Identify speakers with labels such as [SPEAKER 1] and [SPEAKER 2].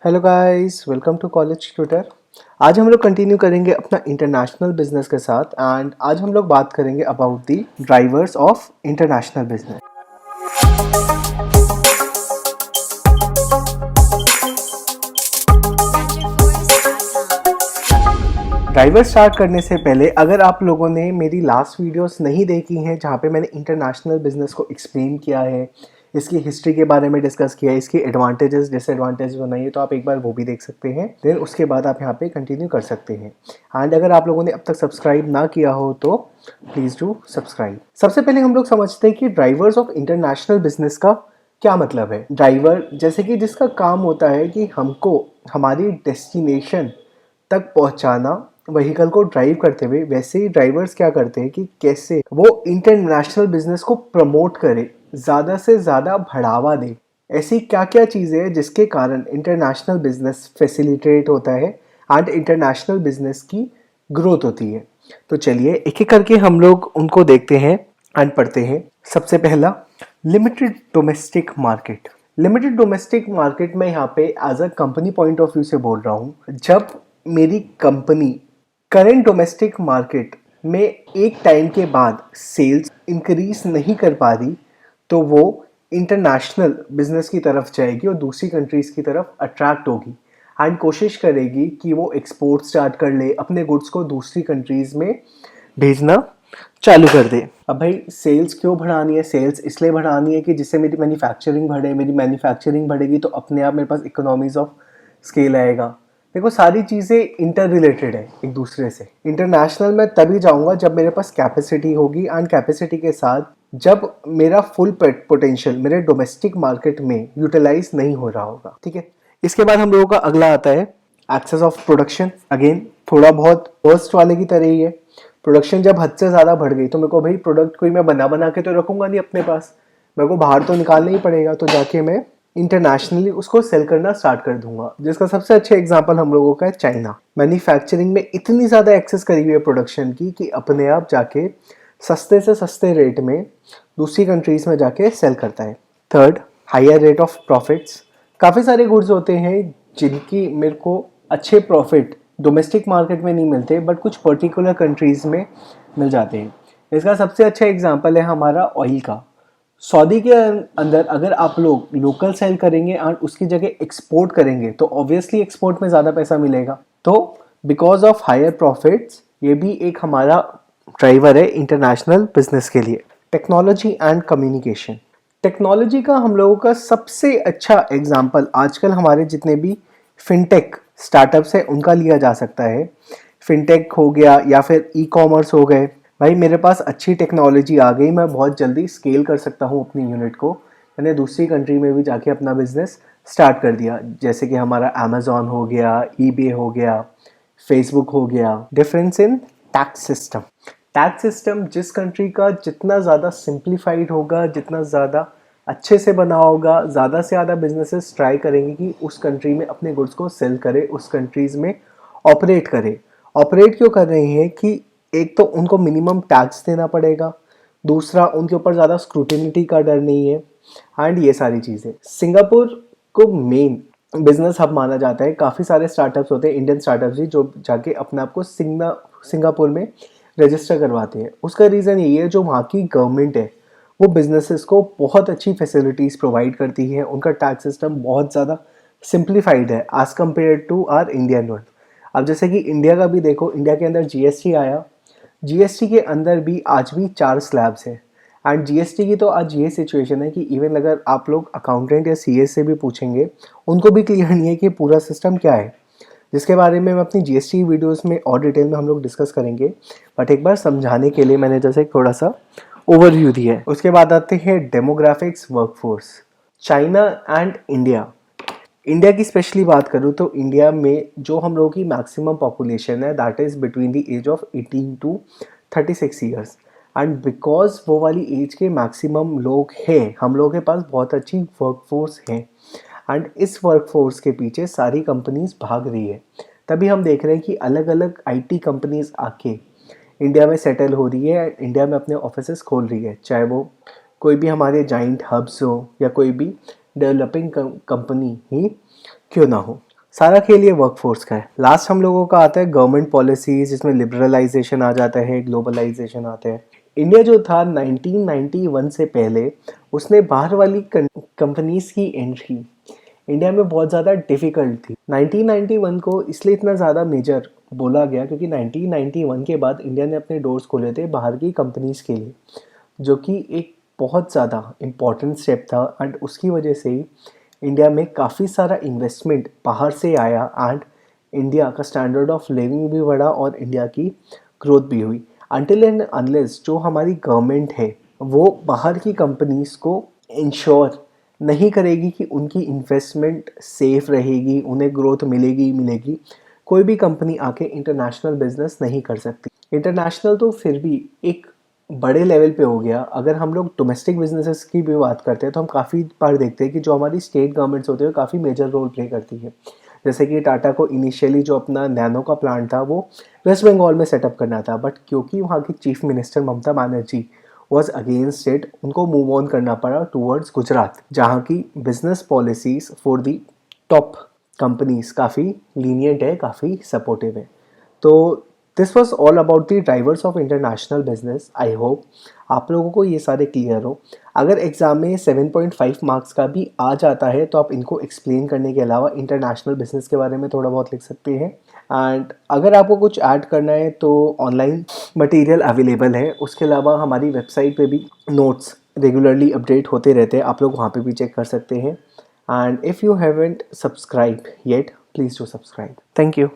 [SPEAKER 1] Hello guys, welcome to college tutor. आज हम लोग कंटिन्यू करेंगे अपना इंटरनेशनल बिजनेस के साथ एंड आज हम लोग बात करेंगे about the drivers of international business. Driver start करने से पहले अगर आप लोगों ने मेरी लास्ट वीडियोस नहीं देखी हैं जहाँ पे मैंने इंटरनेशनल बिजनेस को एक्सप्लेन किया है, इसकी हिस्ट्री के बारे में डिस्कस किया है, इसके एडवांटेजेस डिसएडवांटेज बनाइए, तो आप एक बार वो भी देख सकते हैं। देन उसके बाद आप यहाँ पे कंटिन्यू कर सकते हैं। एंड अगर आप लोगों ने अब तक सब्सक्राइब ना किया हो तो प्लीज़ डू सब्सक्राइब। सबसे पहले हम लोग समझते हैं कि ड्राइवर्स ऑफ इंटरनेशनल बिजनेस का क्या मतलब है। ड्राइवर जैसे कि जिसका काम होता है कि हमको हमारी डेस्टिनेशन तक पहुंचाना व्हीकल को ड्राइव करते हुए, वैसे ही ड्राइवर्स क्या करते हैं कि कैसे वो इंटरनेशनल बिजनेस को प्रमोट करे, ज़्यादा से ज़्यादा बढ़ावा दे। ऐसी क्या क्या चीज़ें हैं जिसके कारण इंटरनेशनल बिजनेस फैसिलिटेट होता है एंड इंटरनेशनल बिजनेस की ग्रोथ होती है। तो चलिए एक एक करके हम लोग उनको देखते हैं एंड पढ़ते हैं। सबसे पहला, limited domestic market. Limited domestic market में यहाँ पे as a company point of view से बोल रहा हूँ। जब मेरी कंपनी करंट डोमेस्टिक मार्केट में एक टाइम के बाद सेल्स इंक्रीज नहीं कर पा रही, तो वो इंटरनेशनल बिजनेस की तरफ जाएगी और दूसरी कंट्रीज़ की तरफ अट्रैक्ट होगी एंड कोशिश करेगी कि वो एक्सपोर्ट स्टार्ट कर ले, अपने गुड्स को दूसरी कंट्रीज़ में भेजना चालू कर दे। अब भाई सेल्स क्यों बढ़ानी है? सेल्स इसलिए बढ़ानी है कि जिससे मेरी मैन्युफैक्चरिंग बढ़े, मेरी मैन्युफैक्चरिंग बढ़ेगी तो अपने आप मेरे पास इकोनॉमीज ऑफ स्केल आएगा। देखो सारी चीज़ें इंटर रिलेटेड है एक दूसरे से। इंटरनेशनल मैं तभी जाऊंगा जब मेरे पास कैपेसिटी होगी एंड कैपेसिटी के साथ जब मेरा फुल पोटेंशियल मेरे डोमेस्टिक मार्केट में यूटिलाइज नहीं हो रहा होगा। ठीक है, इसके बाद हम लोगों का अगला आता है एक्सेस ऑफ प्रोडक्शन। अगेन थोड़ा बहुत फर्स्ट वाले की तरह ही है। प्रोडक्शन जब हद से ज़्यादा बढ़ गई तो मेरे को भाई प्रोडक्ट कोई मैं बना बना के तो रखूंगा नहीं अपने पास, मेरे को बाहर तो निकालना ही पड़ेगा। तो जाके मैं इंटरनेशनली उसको सेल करना स्टार्ट कर दूंगा, जिसका सबसे अच्छा एग्जांपल हम लोगों का है चाइना। मैन्युफैक्चरिंग में इतनी ज़्यादा एक्सेस करी हुई है प्रोडक्शन की कि अपने आप जाके सस्ते से सस्ते रेट में दूसरी कंट्रीज़ में जाके सेल करता है। Third, higher rate of profits. काफ़ी सारे गुड्स होते हैं जिनकी मेरे को अच्छे प्रॉफिट डोमेस्टिक मार्केट में नहीं मिलते बट कुछ पर्टिकुलर कंट्रीज़ में मिल जाते हैं। इसका सबसे अच्छा एग्जांपल है हमारा ऑयल का। सऊदी के अंदर अगर आप लोग लोकल सेल करेंगे और उसकी जगह एक्सपोर्ट करेंगे तो ऑब्वियसली एक्सपोर्ट में ज़्यादा पैसा मिलेगा। तो बिकॉज ऑफ हायर प्रॉफिट्स ये भी एक हमारा ड्राइवर है इंटरनेशनल बिजनेस के लिए। Technology and communication. टेक्नोलॉजी का हम लोगों का सबसे अच्छा एग्जाम्पल आजकल हमारे जितने भी फिनटेक स्टार्टअप्स है उनका लिया जा सकता है। फिनटेक हो गया या फिर ई कॉमर्स हो गए। भाई मेरे पास अच्छी टेक्नोलॉजी आ गई, मैं बहुत जल्दी स्केल कर सकता हूँ अपनी यूनिट को। मैंने दूसरी कंट्री में भी जाके अपना बिजनेस स्टार्ट कर दिया, जैसे कि हमारा अमेजोन हो गया, ईबे हो गया, फेसबुक हो गया। Difference in tax system. Tax system जिस कंट्री का जितना ज़्यादा सिंप्लीफाइड होगा, जितना ज़्यादा अच्छे से बना होगा, ज़्यादा से ज़्यादा बिजनेसेस ट्राई करेंगे कि उस कंट्री में अपने गुड्स को सेल करे, उस कंट्रीज़ में ऑपरेट करे। ऑपरेट क्यों कर रहे हैं कि एक तो उनको मिनिमम टैक्स देना पड़ेगा, दूसरा उनके ऊपर ज़्यादा स्क्रूटिनिटी का डर नहीं है एंड ये सारी चीज़ें। सिंगापुर को मेन बिजनेस हब माना जाता है। काफ़ी सारे स्टार्टअप्स होते हैं, इंडियन स्टार्टअप्स भी, जो जाके अपने आप को सिंगापुर में रजिस्टर करवाते हैं। उसका रीज़न यही है जो वहाँ की गवर्नमेंट है वो बिजनेसेस को बहुत अच्छी फैसिलिटीज़ प्रोवाइड करती है। उनका टैक्स सिस्टम बहुत ज़्यादा सिंप्लीफाइड है as compare to our Indian one. अब जैसे कि इंडिया का भी देखो, इंडिया के अंदर जीएसटी आया, जीएसटी के अंदर भी आज भी 4 स्लैब्स हैं एंड जीएसटी की तो आज ये सिचुएशन है कि इवन अगर आप लोग अकाउंटेंट या सीए से भी पूछेंगे उनको भी क्लियर नहीं है कि पूरा सिस्टम क्या है, जिसके बारे में मैं अपनी जीएसटी वीडियोस में और डिटेल में हम लोग डिस्कस करेंगे। बट एक बार समझाने के लिए मैंने जैसे थोड़ा सा ओवरव्यू दिया है। उसके बाद आते हैं demographics, workforce. China and India. India की स्पेशली बात करूँ तो इंडिया में जो हम लोगों की मैक्सिमम पॉपुलेशन है that is between the age of 18 to 36 years and because वो वाली एज के मैक्सिमम लोग हैं, हम लोगों के पास बहुत अच्छी वर्कफोर्स है एंड इस वर्कफोर्स के पीछे सारी कंपनीज भाग रही है। तभी हम देख रहे हैं कि अलग अलग आईटी कंपनीज आके इंडिया में सेटल हो रही है, इंडिया में अपने ऑफिसेस खोल रही है, चाहे वो कोई भी हमारे जाइंट हब्स हो या कोई भी डेवलपिंग कंपनी ही क्यों ना हो। सारा खेल ये वर्कफोर्स का है। लास्ट हम लोगों का आता है गवर्नमेंट पॉलिसीज, जिसमें लिबरलाइजेशन आ जाता है, ग्लोबलाइजेशन आता है। इंडिया जो था 1991 से पहले, उसने बाहर वाली कंपनीज की एंट्री इंडिया में बहुत ज़्यादा डिफ़िकल्ट थी। 1991 को इसलिए इतना ज़्यादा मेजर बोला गया क्योंकि 1991 के बाद इंडिया ने अपने डोर्स खोले थे बाहर की कंपनीज़ के लिए, जो कि एक बहुत ज़्यादा इम्पॉर्टेंट स्टेप था। एंड उसकी वजह से ही इंडिया में काफ़ी सारा इन्वेस्टमेंट बाहर से आया एंड इंडिया का स्टैंडर्ड ऑफ लिविंग भी बढ़ा और इंडिया की ग्रोथ भी हुई। अनटिल एंड अनलेस जो हमारी गवर्नमेंट है वो बाहर की कंपनीज़ को इंश्योर नहीं करेगी कि उनकी इन्वेस्टमेंट सेफ रहेगी, उन्हें ग्रोथ मिलेगी, कोई भी कंपनी आके इंटरनेशनल बिजनेस नहीं कर सकती। इंटरनेशनल तो फिर भी एक बड़े लेवल पे हो गया। अगर हम लोग डोमेस्टिक बिजनेसेस की भी बात करते हैं तो हम काफ़ी बार देखते हैं कि जो हमारी स्टेट गवर्नमेंट्स होती है वो काफ़ी मेजर रोल प्ले करती है। जैसे कि टाटा को इनिशियली जो अपना नैनो का प्लांट था वो वेस्ट बंगाल में सेटअप करना था, बट क्योंकि वहाँ की chief minister Mamata Banerjee was against it, उनको मूव ऑन करना पड़ा टूवर्ड्स गुजरात, जहाँ की business policies for the top companies काफ़ी लीनियंट है, काफ़ी सपोर्टिव है। तो this was all about the drivers of international business. I hope आप लोगों को ये सारे क्लियर हो। अगर एग्जाम में 7.5 मार्क्स का भी आ जाता है तो आप इनको एक्सप्लेन करने के अलावा इंटरनेशनल बिजनेस के बारे में थोड़ा बहुत लिख सकते हैं। एंड अगर आपको कुछ ऐड करना है तो ऑनलाइन मटेरियल अवेलेबल है। उसके अलावा हमारी वेबसाइट पे भी नोट्स रेगुलरली अपडेट होते रहते हैं, आप लोग वहाँ पे भी चेक कर सकते हैं। And if you haven't subscribe yet, please do subscribe. Thank you.